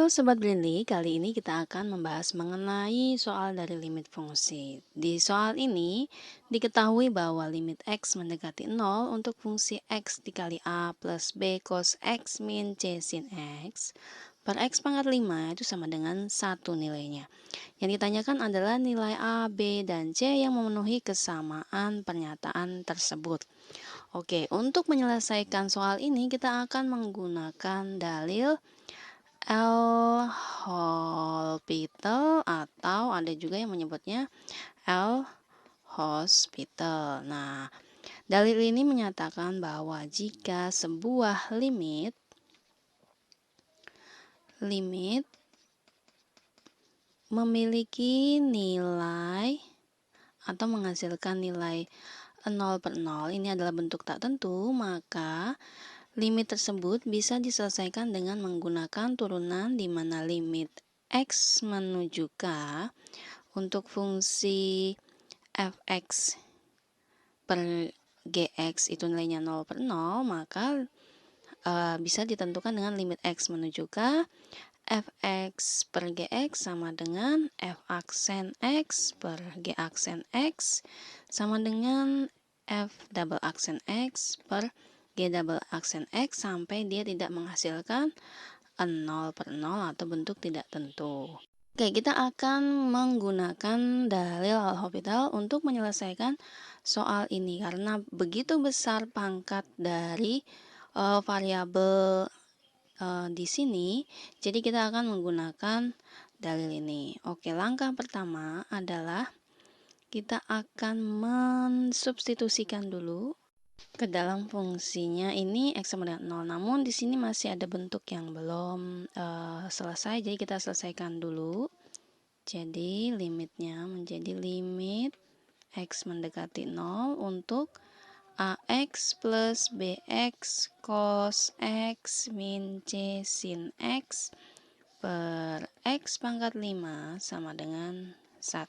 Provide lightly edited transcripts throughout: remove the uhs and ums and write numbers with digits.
Halo Sobat Brili, kali ini kita akan membahas mengenai soal dari limit fungsi. Di soal ini, diketahui bahwa limit X mendekati 0 untuk fungsi X dikali A plus B cos X min C sin X per X pangkat 5 itu sama dengan 1 nilainya. Yang ditanyakan adalah nilai A, B, dan C yang memenuhi kesamaan pernyataan tersebut. Oke, untuk menyelesaikan soal ini kita akan menggunakan dalil L'Hospital atau ada juga yang menyebutnya L'Hospital. Nah, dalil ini menyatakan bahwa jika sebuah limit memiliki nilai atau menghasilkan nilai 0 per 0, ini adalah bentuk tak tentu, maka limit tersebut bisa diselesaikan dengan menggunakan turunan di mana limit X menuju K untuk fungsi fx per gx itu nilainya 0 per 0, maka bisa ditentukan dengan limit X menuju K, fx per gx sama dengan f aksen X per g aksen X sama dengan f double aksen X per G double aksen X sampai dia tidak menghasilkan 0 per 0 atau bentuk tidak tentu. Oke, kita akan menggunakan dalil L'Hospital untuk menyelesaikan soal ini karena begitu besar pangkat dari variabel di sini, jadi kita akan menggunakan dalil ini. Oke, langkah pertama adalah kita akan mensubstitusikan dulu ke dalam fungsinya ini X sama dengan 0. Namun di sini masih ada bentuk yang belum selesai, jadi kita selesaikan dulu. Jadi limitnya menjadi limit X mendekati 0 untuk AX plus BX cos X min C sin X per X pangkat 5 sama dengan 1.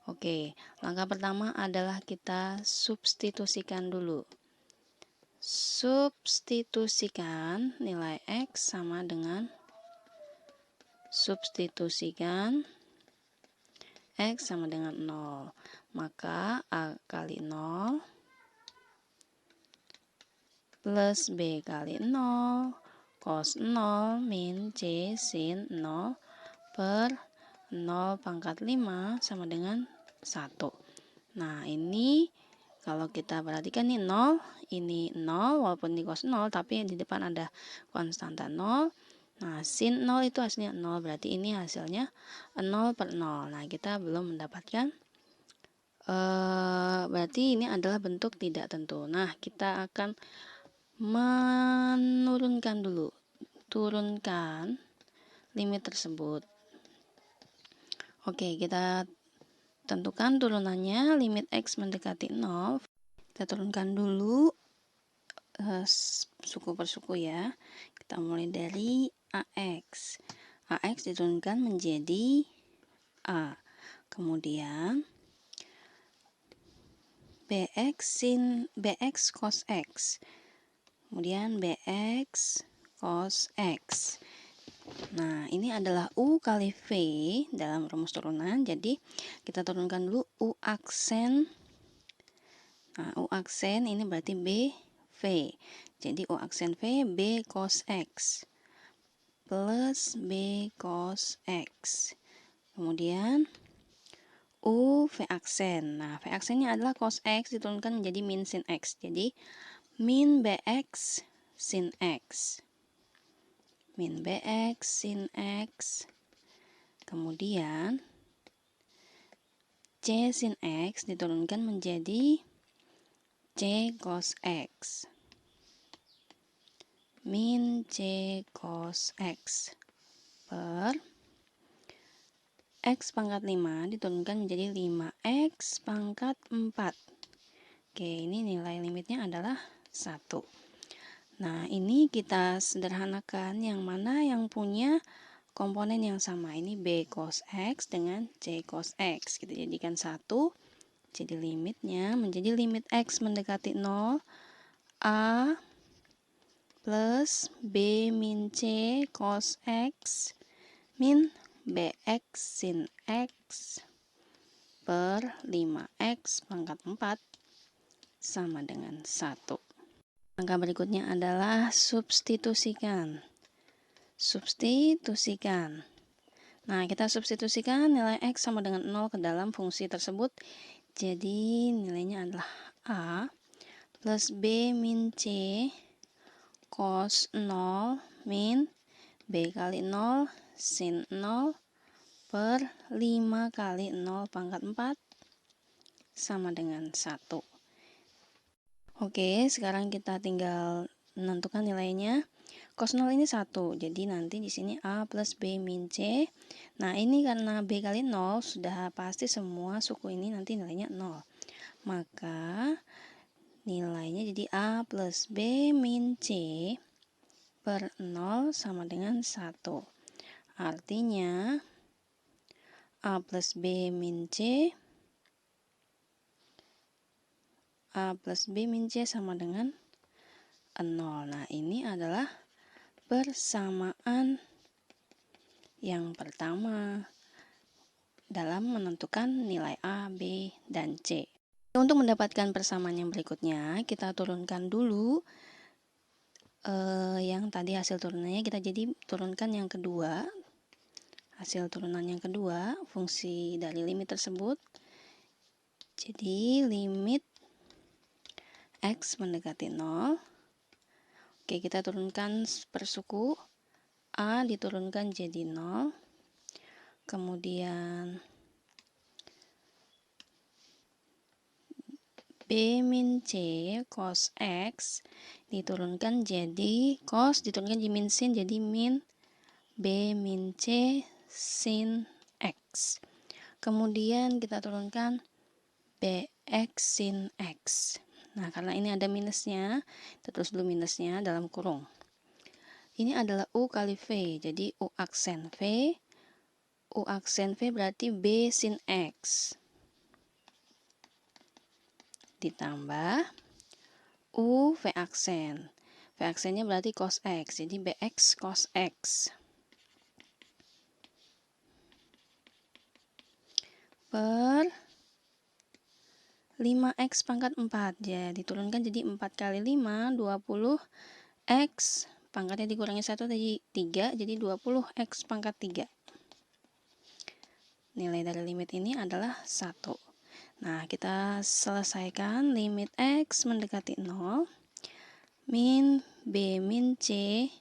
Oke, langkah pertama adalah kita substitusikan dulu. Substitusikan nilai X sama dengan substitusikan X sama dengan 0. Maka A kali 0 plus B kali 0 cos 0 min C sin 0 per 0 pangkat 5 sama dengan 1. Nah, ini kalau kita perhatikan nih 0, ini 0 walaupun di cos 0 tapi di depan ada konstanta 0. Nah, sin 0 itu hasilnya 0, berarti ini hasilnya 0 per 0. Nah, kita belum mendapatkan berarti ini adalah bentuk tidak tentu. Nah, kita akan menurunkan dulu, turunkan limit tersebut. Oke, kita tentukan turunannya limit X mendekati 0. Kita turunkan dulu suku per suku ya. Kita mulai dari AX. AX diturunkan menjadi A. Kemudian BX cos X. Kemudian BX cos X. Nah, ini adalah U kali V dalam rumus turunan. Jadi, kita turunkan dulu U aksen. Nah, U aksen ini berarti B, V. Jadi, U aksen V, B cos X. Plus B cos X. Kemudian, U V aksen. Nah, V aksennya adalah cos X diturunkan menjadi min sin X. Jadi, min BX sin X. Min BX sin X. Kemudian C sin X diturunkan menjadi C cos X. Min C cos X per X pangkat 5 diturunkan menjadi 5X pangkat 4. Oke, ini nilai limitnya adalah 1. Nah, ini kita sederhanakan yang mana yang punya komponen yang sama. Ini B cos X dengan C cos X. Kita jadikan 1. Jadi limitnya menjadi limit X mendekati 0. A plus B min C cos X min BX sin X per 5X pangkat 4 sama dengan 1. Langkah berikutnya adalah substitusikan. Nah, kita substitusikan nilai X sama dengan 0 ke dalam fungsi tersebut. Jadi, nilainya adalah A plus B min C cos 0 min B kali 0 sin 0 per 5 kali 0 pangkat 4 sama dengan 1. Oke, sekarang kita tinggal menentukan nilainya. Cos 0 ini 1, jadi nanti di sini A plus B min C. Nah, ini karena B kali 0, sudah pasti semua suku ini nanti nilainya 0. Maka, nilainya jadi A plus B min C per 0 sama dengan 1. Artinya, A plus B min C sama dengan 0. Nah, ini adalah persamaan yang pertama dalam menentukan nilai A, B, dan C. Untuk mendapatkan persamaan yang berikutnya, kita turunkan dulu yang tadi hasil turunannya, kita jadi turunkan yang kedua. Hasil turunan yang kedua, fungsi dari limit tersebut. Jadi, limit X mendekati 0. Oke, kita turunkan per suku. A diturunkan jadi 0. Kemudian B min C cos X diturunkan jadi cos, diturunkan jadi min sin, jadi min B min C sin X. Kemudian kita turunkan BX sin X. Nah, karena ini ada minusnya, kita tulis dulu minusnya dalam kurung. Ini adalah U kali V, jadi U aksen V. U aksen V berarti B sin X. Ditambah U V aksen. V aksennya berarti cos X, jadi BX cos X. Per 5X pangkat 4. Ya, diturunkan jadi 4 kali 5, 20. X pangkatnya dikurangi 1 tadi 3, jadi 20X pangkat 3. Nilai dari limit ini adalah 1. Nah, kita selesaikan limit X mendekati 0. Min B min C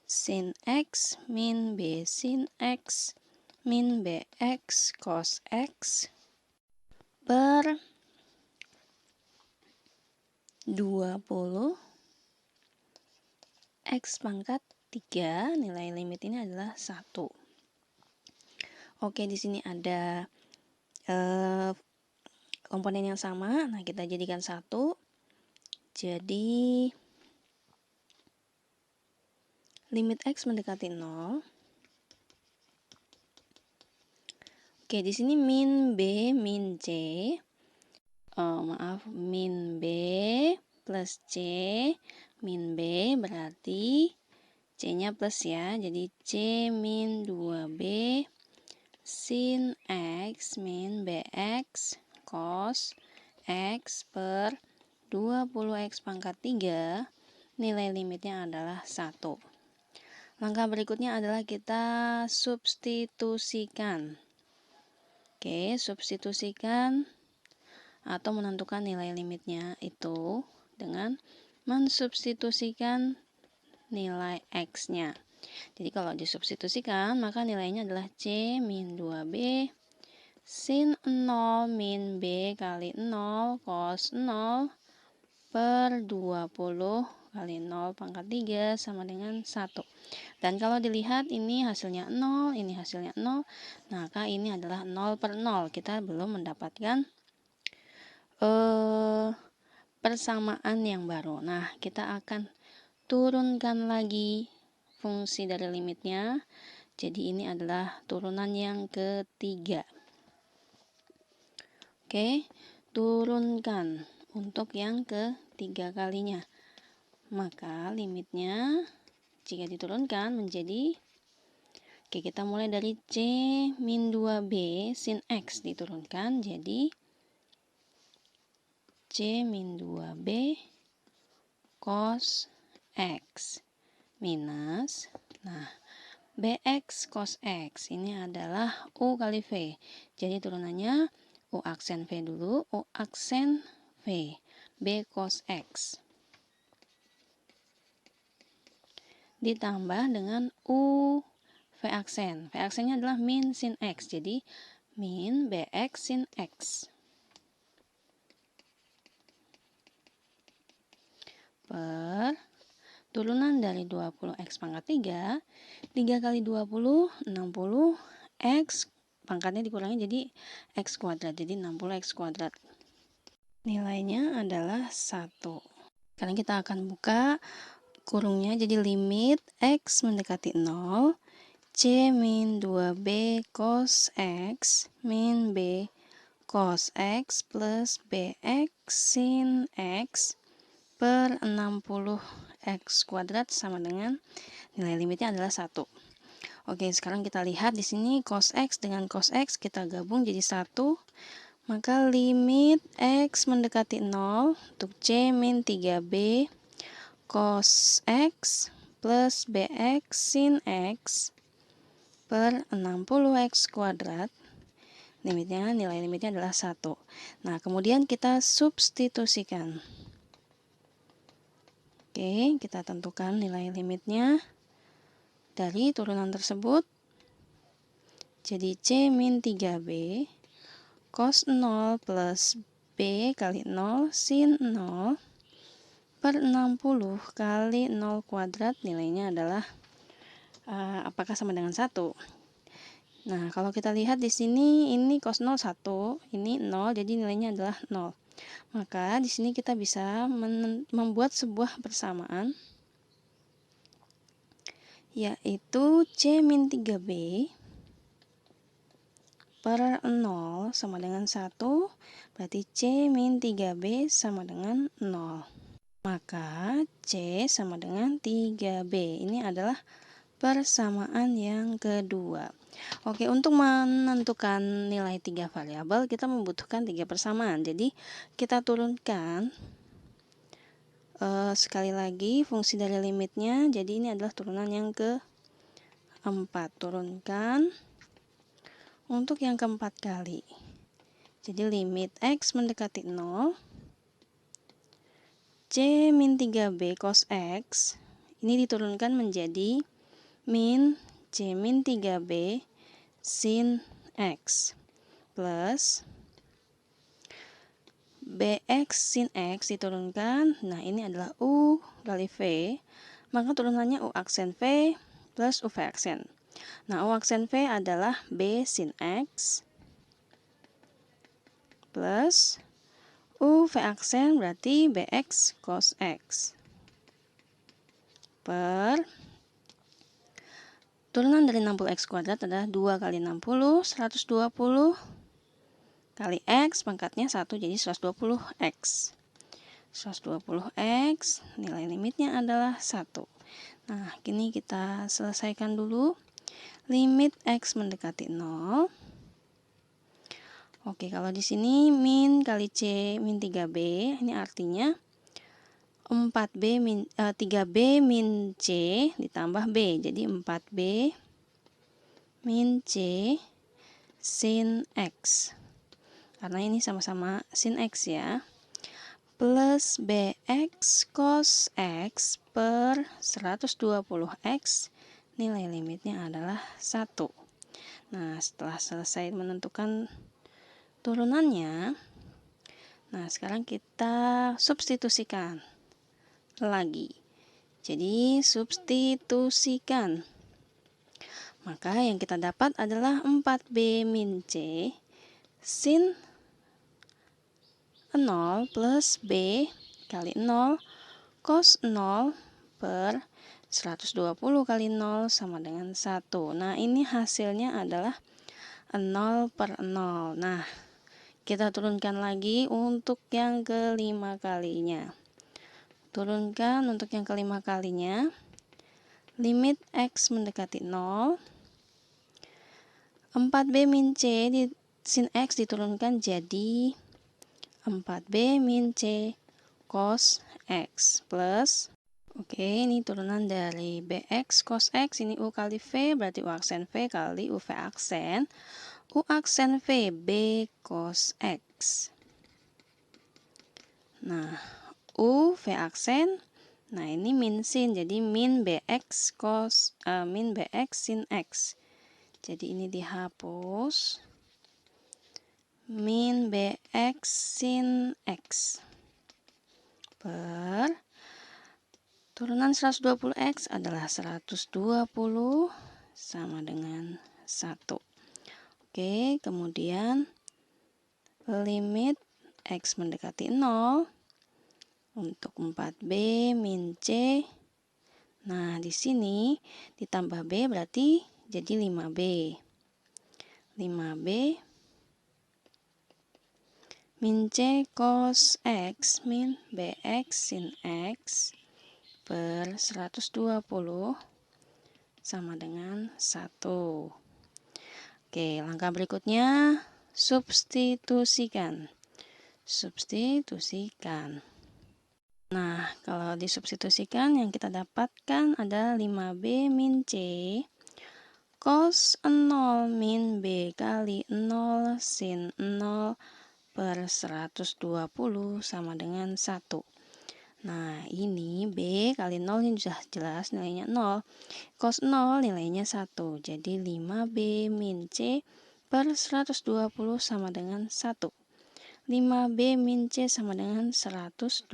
sin X min B sin X min BX cos X per 20 X pangkat 3, nilai limit ini adalah 1. Oke, di sini ada komponen yang sama. Nah, kita jadikan 1. Jadi, limit X mendekati 0. Oke, di sini min B min C. Min B plus C min B berarti C-nya plus ya, jadi C min 2B sin X min BX cos X per 20X pangkat 3, nilai limitnya adalah 1. Langkah berikutnya adalah kita substitusikan. Oke, substitusikan atau menentukan nilai limitnya itu dengan mensubstitusikan nilai X-nya. Jadi kalau disubstitusikan, maka nilainya adalah C min 2B sin 0 min B kali 0 cos 0 per 20 kali 0 pangkat 3 sama dengan 1. Dan kalau dilihat ini hasilnya 0, ini hasilnya 0, maka ini adalah 0 per 0. Kita belum mendapatkan persamaan yang baru. Nah, kita akan turunkan lagi fungsi dari limitnya. Jadi ini adalah turunan yang ketiga. Oke, turunkan untuk yang ketiga kalinya. Maka limitnya jika diturunkan menjadi, oke, kita mulai dari C min 2B sin X diturunkan jadi C min 2B cos X minus, nah, BX cos X ini adalah U kali V. Jadi turunannya U aksen V dulu, U aksen V, B cos X. Ditambah dengan U V aksen. V aksennya adalah min sin X. Jadi min BX sin X. Per turunan dari 20x pangkat 3, 3 kali 20, 60, x pangkatnya dikurangi jadi x kuadrat, jadi 60x kuadrat. Nilainya adalah 1. Sekarang kita akan buka kurungnya, jadi limit x mendekati 0, C min 2B cos X min B cos X plus BX sin X per 60x kuadrat sama dengan nilai limitnya adalah 1. Oke, sekarang kita lihat di sini cos X dengan cos X kita gabung jadi 1. Maka limit X mendekati 0 untuk C min 3B cos X plus BX sin X per 60x kuadrat. Nilai limitnya adalah 1. Nah, kemudian kita substitusikan. Oke, kita tentukan nilai limitnya dari turunan tersebut. Jadi C min 3B cos 0 plus B kali 0 sin 0 per 60 kali 0 kuadrat, nilainya adalah apakah sama dengan 1? Nah, kalau kita lihat di sini ini cos 0 1, ini 0, jadi nilainya adalah 0. Maka di sini kita bisa membuat sebuah persamaan yaitu C min 3B per 0 sama dengan 1, berarti C min 3B sama dengan 0. Maka C sama dengan 3B. Ini adalah persamaan yang kedua. Oke, untuk menentukan nilai 3 variabel kita membutuhkan 3 persamaan. Jadi kita turunkan sekali lagi fungsi dari limitnya. Jadi ini adalah turunan yang keempat. Turunkan untuk yang keempat kali. Jadi limit X mendekati 0, C min 3B cos X ini diturunkan menjadi min C min 3B sin X plus BX sin X diturunkan, nah ini adalah U kali V, maka turunannya U aksen V plus UV aksen. Nah, U aksen V adalah B sin X plus UV aksen berarti BX cos X per turunan dari 60x kuadrat adalah 2 kali 60, 120 kali X, pangkatnya 1 jadi 120x. 120x, nilai limitnya adalah 1. Nah, kini kita selesaikan dulu. Limit X mendekati 0. Oke, kalau di sini min kali C min 3B, ini artinya 3B min C ditambah B. Jadi 4B min C sin X. Karena ini sama-sama sin X ya. Plus BX cos X per 120X. Nilai limitnya adalah 1. Nah, setelah selesai menentukan turunannya, nah sekarang kita substitusikan lagi. Jadi substitusikan. Maka yang kita dapat adalah 4B min C sin 0 plus B kali 0 cos 0 per 120 kali 0 sama dengan 1. Nah, ini hasilnya adalah 0 per 0. Nah, kita turunkan lagi untuk yang kelima kalinya. turunkan untuk yang kelima kalinya. Limit X mendekati 0. 4B min C sin X diturunkan jadi 4B min C cos X plus, oke, ini turunan dari BX cos X, ini U kali V, berarti U aksen V kali UV aksen. U aksen V B cos X. Nah, U V aksen, nah ini min sin, jadi min BX sin X. Jadi ini dihapus. Min BX sin X per turunan 120X adalah 120 sama dengan 1. Oke, kemudian limit X mendekati 0 untuk 4B min C. Nah, di sini ditambah B berarti jadi 5B. 5B min C cos X min BX sin X per 120 sama dengan 1. Oke, langkah berikutnya substitusikan. Nah, kalau disubstitusikan yang kita dapatkan ada 5B min C cos 0 min B kali 0 sin 0 per 120 sama dengan 1. Nah, ini B kali 0 ini sudah jelas nilainya 0. Cos 0 nilainya 1. Jadi 5B min C per 120 sama dengan 1. 5B min C sama dengan 120.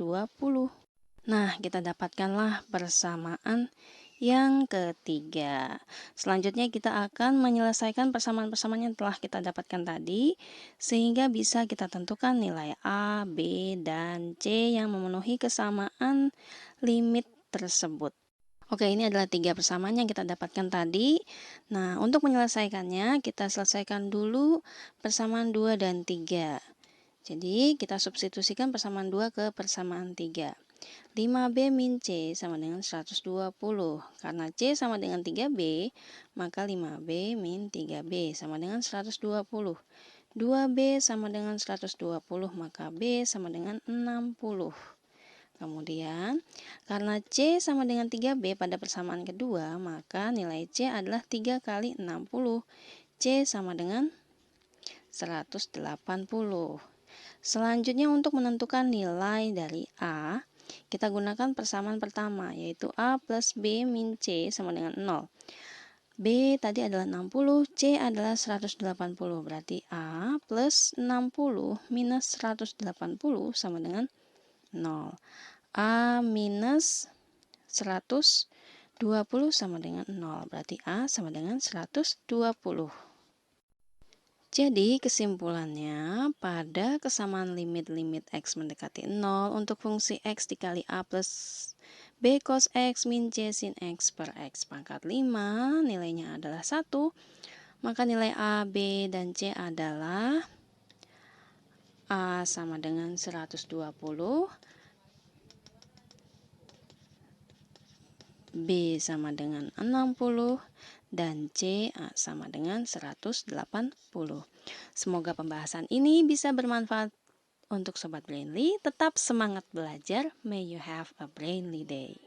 Nah, kita dapatkanlah persamaan yang ketiga. Selanjutnya kita akan menyelesaikan persamaan-persamaan yang telah kita dapatkan tadi, sehingga bisa kita tentukan nilai A, B, dan C yang memenuhi kesamaan limit tersebut. Oke, ini adalah 3 persamaan yang kita dapatkan tadi. Nah, untuk menyelesaikannya, kita selesaikan dulu persamaan 2 dan 3. Jadi, kita substitusikan persamaan 2 ke persamaan 3. 5B min C sama dengan 120. Karena C sama dengan 3B, maka 5B min 3B sama dengan 120. 2B sama dengan 120, maka B sama dengan 60. Kemudian, karena C sama dengan 3B pada persamaan kedua, maka nilai C adalah 3 kali 60. C sama dengan 180. Selanjutnya untuk menentukan nilai dari A, kita gunakan persamaan pertama, yaitu A plus B min C sama dengan 0. B tadi adalah 60, C adalah 180, berarti A plus 60 minus 180 sama dengan 0. A minus 120 sama dengan 0, berarti A sama dengan 120. Jadi kesimpulannya, pada kesamaan limit X mendekati 0 untuk fungsi X dikali A plus B cos X min C sin X per X pangkat 5, nilainya adalah 1, maka nilai A, B, dan C adalah A sama dengan 120, B sama dengan 60, dan C sama dengan 180. Semoga pembahasan ini bisa bermanfaat untuk Sobat Brainly. Tetap semangat belajar. May you have a brainly day.